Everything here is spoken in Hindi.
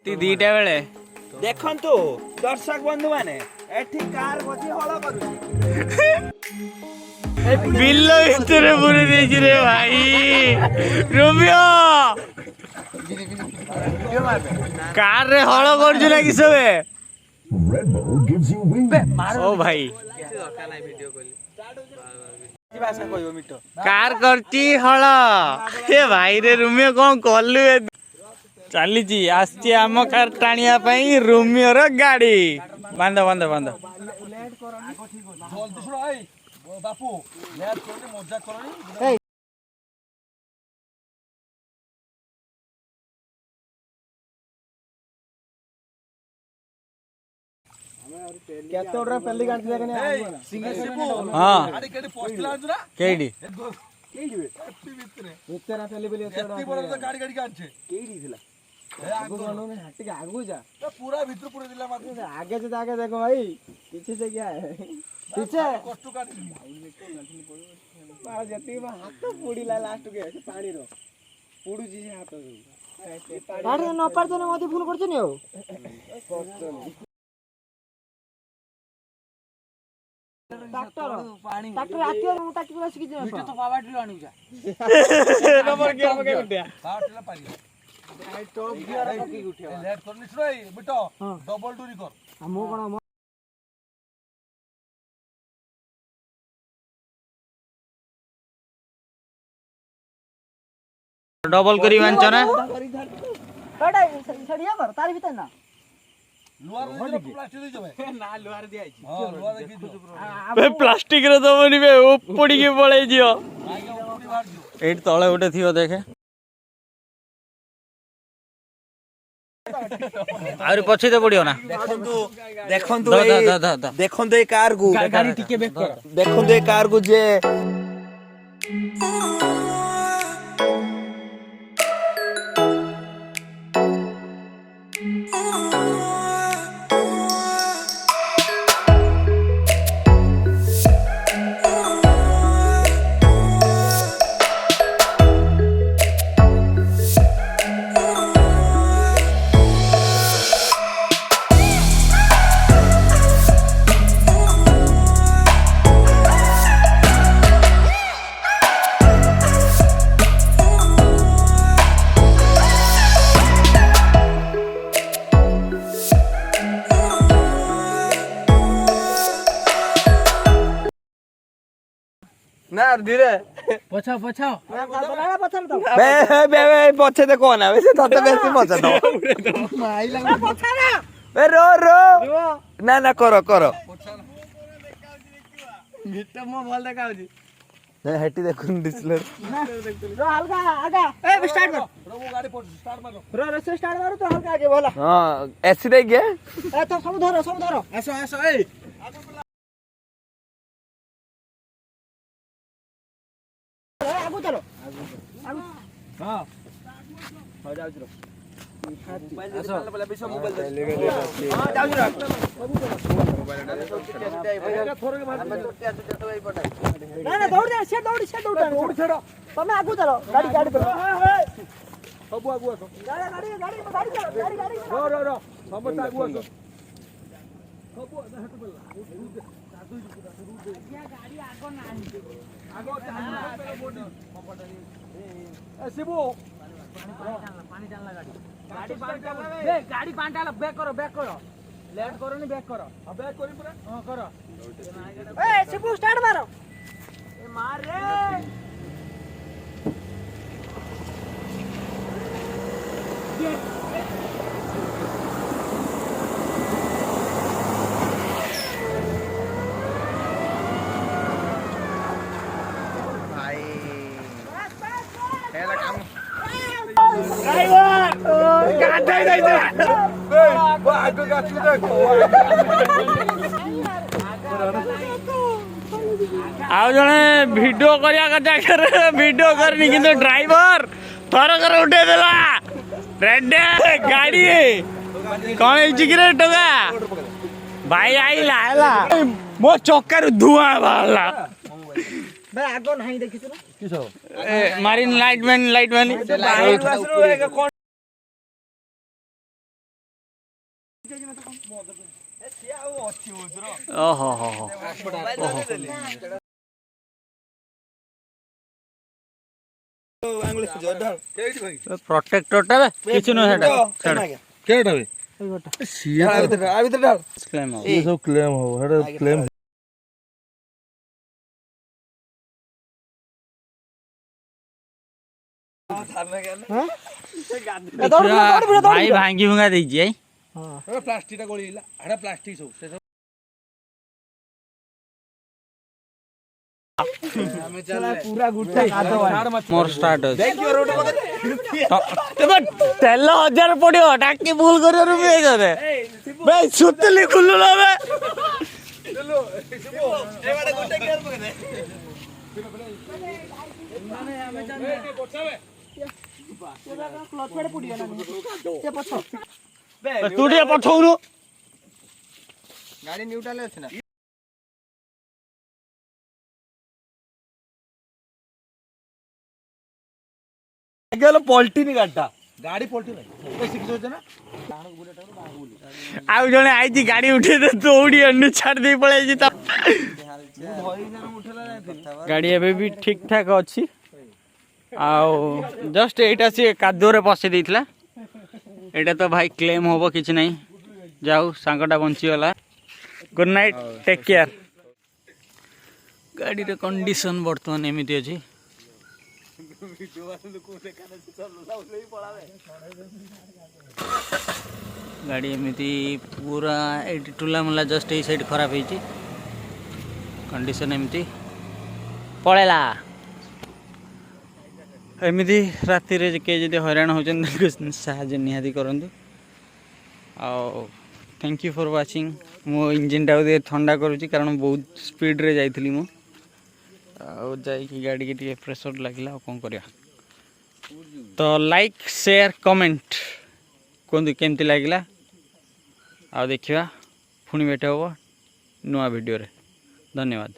दीटा बेले देखंतु दर्शक बंधु माने एठी कार बसी हळ करूची बिल भीतर पूरी देछि रे भाई रोमियो कार रे हळ करछु ना कि सबे ओ भाई कार करती हळ हे भाई रे रोमियो कोन कलु चली आसची आम कार टाणिया पई रोमियो रो गाड़ी बांध बांध बांध बापू लेट करके मजा करनी केते ओडरा पेली गांठी देखने सिंगल सिपू हां गाड़ी केडी पोस्ट लांजुरा केडी केडी एप्पी भितरे पेली पेली एप्पी बड़ तो गाड़ी गाड़ी कांचे केडी थिला आगो गनो ने हट के आगो जा तो पूरा भीतर पूरा दिला मात आगे से आगे देखो भाई पीछे से क्या है पीछे कष्ट काट बाल जति में हाथ पूड़ी ला लास्ट के पानी रो पूडू जी हाथ पानी न पर तो मते फुल करछ नि हो ट्रैक्टर आती है मोटा की बस की जे मिट तो पावर ड्रिल आनी जा नंबर के हम के उठया पावर ड्रिल पारी आई टॉप गियर पकी उठया लेट करनी छई बिटो डबल डूरी कर हमो कोन डबल करी वांचो ना कटा छड़िया कर तार भीतर ना लुआर प्लास्टिक दे जबे ना लुआर दिया छी हां लुआर देखि बे प्लास्टिक रे दबनी बे उपड़ी के पळे जियो एट तळे उठे थियो देखे आरे पछे तो पड़ियो ना देखंतु देखंतु देखंतु ए कार गु गाड़ी टिके बैक कर देखंतु ए कार गु जे ना धीरे पछा पछा मैं बना पछा तो बे बे पछे दे कोना वैसे तो बेसी पछे दो माई लगा पछा ना बे रो रो ना ना करो करो मिट मो बोल देखा होजी ना हेटी देखुन डिस्प्ले रो हल्का आगा ए स्टार्ट कर रो वो गाड़ी स्टार्ट मारो रो से स्टार्ट मारो तो हल्का आगे बोला हां एसी दे गया ए तो सब धरो ऐसो ऐसो ए आगु चलो आगु हां हो जाउ रो ऐसो पहले पीछे मोबाइल दे हां जाउ रो मोबाइल डाले थोड़े के बाद ना दौड़ जा से दौड़ छोड़ो तमे आगु चलो गाड़ी करो सब आगु आसो गाड़ी चलो रो सब आगु आसो सब हट पड़ला गाड़ी आगो ना आगो ए शिबू पानी डालना गाड़ी पानी डाला बैक करो लेट करो नहीं बैक करो अब बैक करी पूरा हां करो ए शिबू स्टार्ट मारो ए मार रे आउ जने वीडियो करिया कथा करे वीडियो करनी किंतु ड्राइवर थर कर उठे देला रेड गाड़ी कौन हिची कि रे टोगा भाई आइला आला मो चक्कर धुआं बाहरला भाई आगो नहीं देखिस ना किसो मारिन लाइट मैन ओहो हो हो प्रोटेक्टरटा किछु न हेटा केटा बे आ भीतर डाल क्लेम हो ये सब क्लेम हो हेडा क्लेम भाई भांगी भुंगा देछि ए प्लास्टिक टा गळीला हेडा प्लास्टिक सब से पूरा गुट्टा कादो मोर स्टार्ट हो तबे तेल 1000 पडियो टाकी भूल करियो रुपे करे बे सुतली खुल्लु ना बे चलो शिबू ए बाटे गुट्टा केयर पकड़े माने हमें जाने क्लच पड़े पुडियो ना से पछो तू टिके पछौनु गाड़ी न्यूट्रल अछि ना गेलो पलटिनी गाडा गाड़ी पलटी नहीं तो सिख जोजे ना लाणक बुलेट रो बाहु बुली आउ जने आइची गाड़ी उठे दे दौड़ी अन्नु छाड़ दे पळे जी त धोई ना उठला नहीं गाड़ी एबे भी ठीक ठाक अछि आउ जस्ट एटा से कादो रे पसे देइथला एटा तो भाई क्लेम होबो किछ नहीं जाऊ सांगटा बंची वाला गुड नाइट टेक केयर गाड़ी रे कंडीशन वर्तमान एमिति अछि गाड़ी एमिति पूरा एटी टुला मुला जस्ट ए साइड खराब होइछि कंडीशन एमिति पळेला एमिति राति रे के जदि हैरान होचन साहाଯ୍य निहाती करंतु आ थैंक यू फॉर वाचिंग मो इंजन टा ठंडा करूची कारण बहुत स्पीड रे जाइथिली मो जाइकी गाड़ी के टे प्रेशर लगे कौन कर तो लाइक शेयर कमेंट कहतु केमती लगे आ देखा पुणी भेट हम नुआ वीडियो रे धन्यवाद।